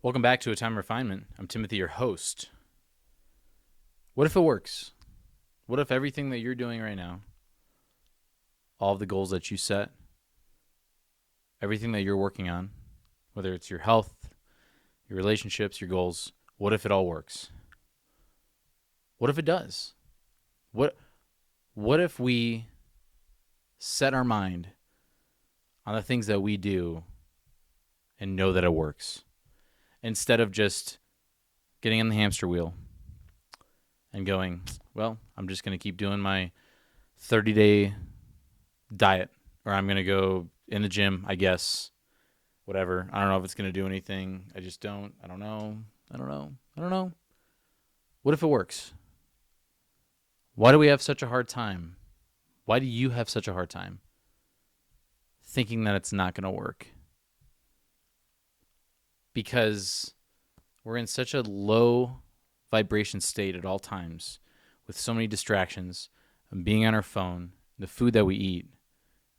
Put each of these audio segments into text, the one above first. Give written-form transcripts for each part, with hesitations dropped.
Welcome back to A Time of Refinement. I'm Timothy, your host. What if it works? What if everything that you're doing right now, all of the goals that you set, everything that you're working on, whether it's your health, your relationships, your goals, what if it all works? What if it does? What what if we set our mind on the things that we do and know that it works instead of just getting in the hamster wheel and going, well, I'm just going to keep doing my 30-day diet, or I'm going to go in the gym, I guess, whatever. I don't know if it's going to do anything. I just don't. I don't know. What if it works? Why do we have such a hard time? Why do you have such a hard time thinking that it's not going to work? Because we're in such a low vibration state at all times with so many distractions and being on our phone, the food that we eat,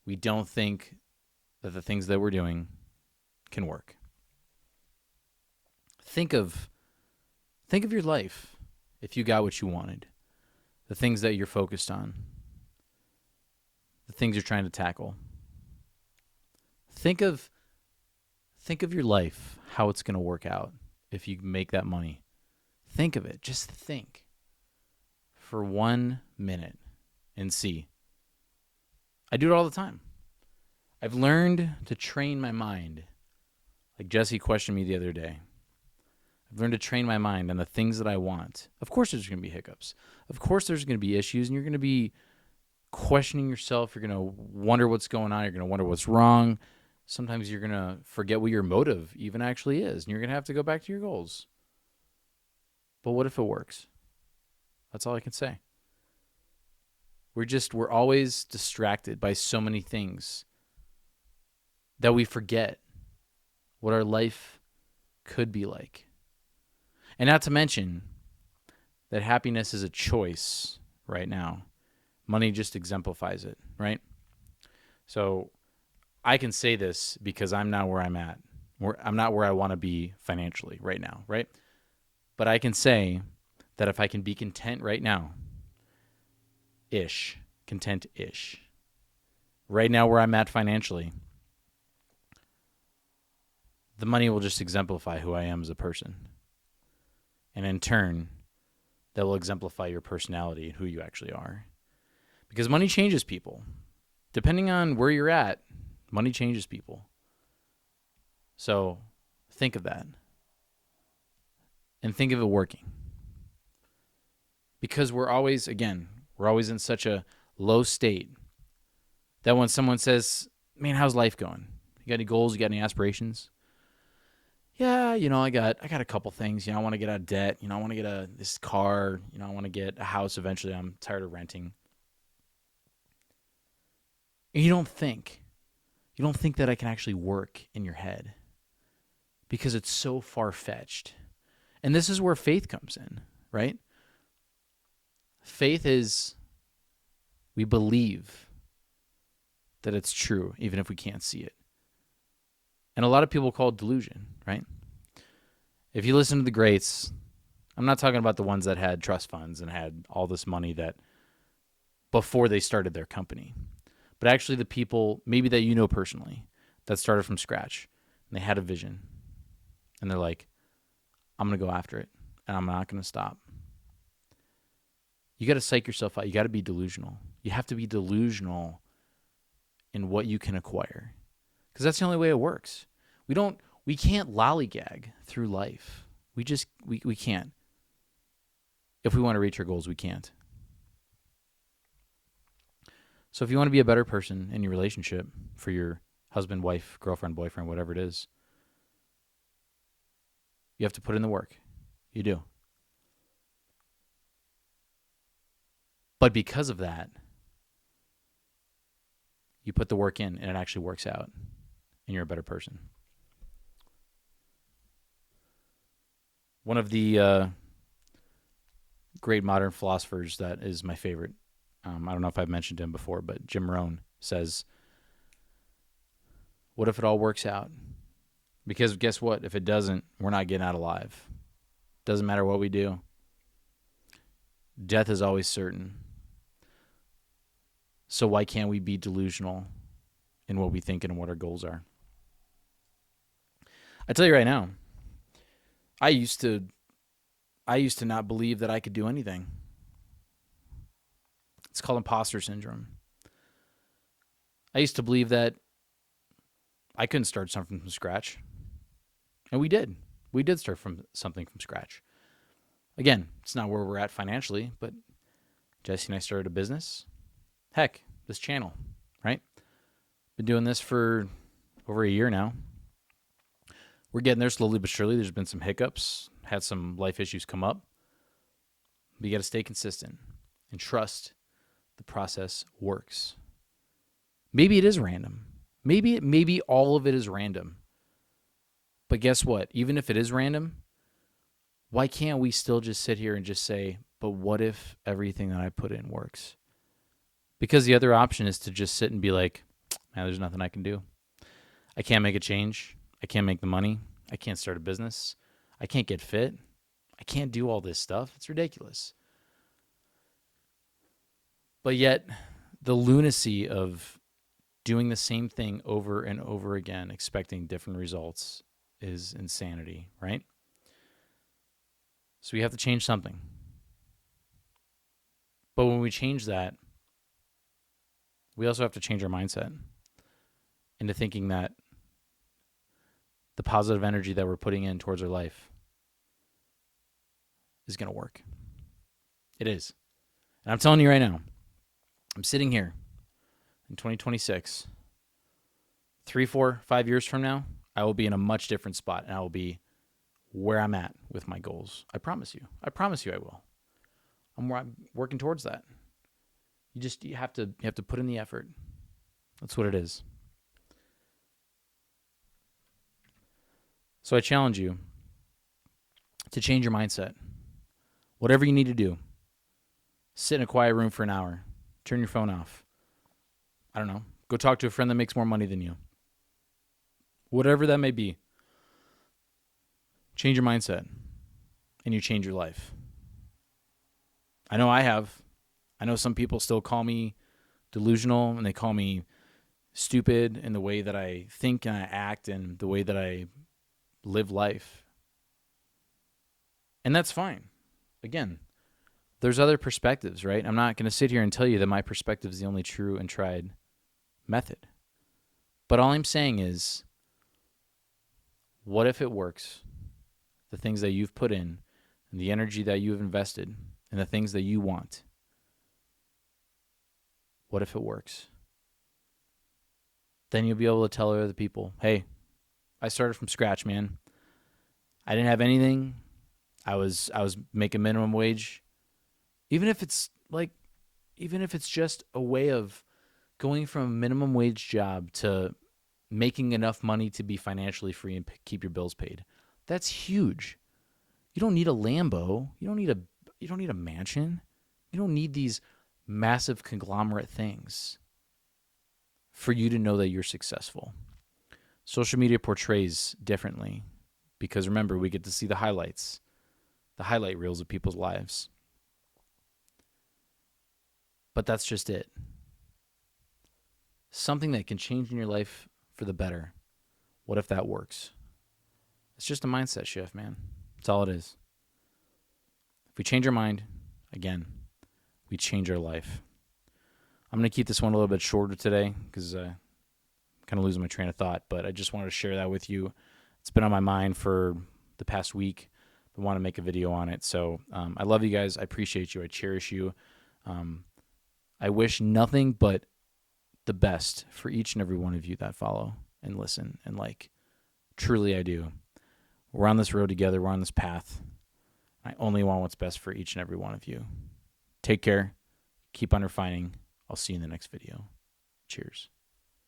we don't think that the things that we're doing can work. Think of your life if you got what you wanted, the things that you're focused on, the things you're trying to tackle. Think of your life, how it's going to work out if you make that money. Think of it. Just think for 1 minute and see. I do it all the time. I've learned to train my mind. Like Jesse questioned me the other day. I've learned to train my mind on the things that I want. Of course there's going to be hiccups. Of course there's going to be issues, and you're going to be questioning yourself. You're going to wonder what's going on. You're going to wonder what's wrong. Sometimes you're going to forget what your motive even actually is, and you're going to have to go back to your goals. But what if it works? That's all I can say. We're always distracted by so many things that we forget what our life could be like. And not to mention that happiness is a choice right now. Money just exemplifies it, right? So I can say this because I'm not where I'm at. I'm not where I want to be financially right now, right? But I can say that if I can be content right now, content-ish, right now where I'm at financially, the money will just exemplify who I am as a person. And in turn, that will exemplify your personality and who you actually are. Because money changes people. Depending on where you're at, money changes people. So think of that. And think of it working. Because we're always in such a low state that when someone says, man, how's life going? You got any goals? You got any aspirations? Yeah, I got a couple things. I want to get out of debt. I want to get this car. I want to get a house eventually. I'm tired of renting. And you don't think that I can actually work in your head because it's so far-fetched. And this is where faith comes in, right? Faith is we believe that it's true, even if we can't see it. And a lot of people call it delusion, right? If you listen to the greats, I'm not talking about the ones that had trust funds and had all this money that before they started their company, but actually the people maybe that you know personally that started from scratch and they had a vision and they're like, I'm going to go after it and I'm not going to stop. You got to psych yourself out. You got to be delusional. You have to be delusional in what you can acquire. Because that's the only way it works. We can't lollygag through life. We can't. If we want to reach our goals, we can't. So if you want to be a better person in your relationship for your husband, wife, girlfriend, boyfriend, whatever it is, you have to put in the work. You do. But because of that, you put the work in and it actually works out and you're a better person. One of the great modern philosophers that is my favorite, I don't know if I've mentioned him before, but Jim Rohn says, what if it all works out? Because guess what? If it doesn't, we're not getting out alive. Doesn't matter what we do. Death is always certain. So why can't we be delusional in what we think and what our goals are? I tell you right now, I used to not believe that I could do anything. It's called imposter syndrome. I used to believe that I couldn't start something from scratch. And we did. We did start from something from scratch. Again, it's not where we're at financially, but Jesse and I started a business. Heck, this channel, right? Been doing this for over a year now. We're getting there slowly but surely. There's been some hiccups, had some life issues come up. But you got to stay consistent and trust the process works. Maybe it is random. Maybe all of it is random. But guess what? Even if it is random, why can't we still just sit here and just say, but what if everything that I put in works? Because the other option is to just sit and be like, man, there's nothing I can do. I can't make a change. I can't make the money. I can't start a business. I can't get fit. I can't do all this stuff. It's ridiculous. But yet, the lunacy of doing the same thing over and over again, expecting different results, is insanity, right? So we have to change something. But when we change that, we also have to change our mindset into thinking that the positive energy that we're putting in towards our life is going to work. It is. And I'm telling you right now, I'm sitting here in 2026, 3, 4, 5 years from now, I will be in a much different spot, and I will be where I'm at with my goals. I promise you. I promise you I will. I'm working towards that. You have to put in the effort. That's what it is. So I challenge you to change your mindset. Whatever you need to do. Sit in a quiet room for an hour. Turn your phone off. I don't know. Go talk to a friend that makes more money than you. Whatever that may be. Change your mindset. And you change your life. I know I have. I know some people still call me delusional, and they call me stupid in the way that I think and I act and the way that I live life. And that's fine. Again, there's other perspectives, right? I'm not going to sit here and tell you that my perspective is the only true and tried method. But all I'm saying is, what if it works? The things that you've put in and the energy that you've invested and the things that you want. What if it works? Then you'll be able to tell other people, hey, I started from scratch, man. I didn't have anything. I was making minimum wage. Even if it's just a way of going from a minimum wage job to making enough money to be financially free and keep your bills paid. That's huge. You don't need a Lambo. You don't need a mansion. You don't need these massive conglomerate things for you to know that you're successful. Social media portrays differently because remember, we get to see the highlights, the highlight reels of people's lives. But that's just it. Something that can change in your life for the better. What if that works? It's just a mindset shift, man. That's all it is. If we change our mind, again, we change our life. I'm going to keep this one a little bit shorter today because I'm kind of losing my train of thought, but I just wanted to share that with you. It's been on my mind for the past week. I want to make a video on it. So I love you guys. I appreciate you. I cherish you. I wish nothing but the best for each and every one of you that follow and listen and like. Truly, I do. We're on this road together. We're on this path. I only want what's best for each and every one of you. Take care. Keep on refining. I'll see you in the next video. Cheers.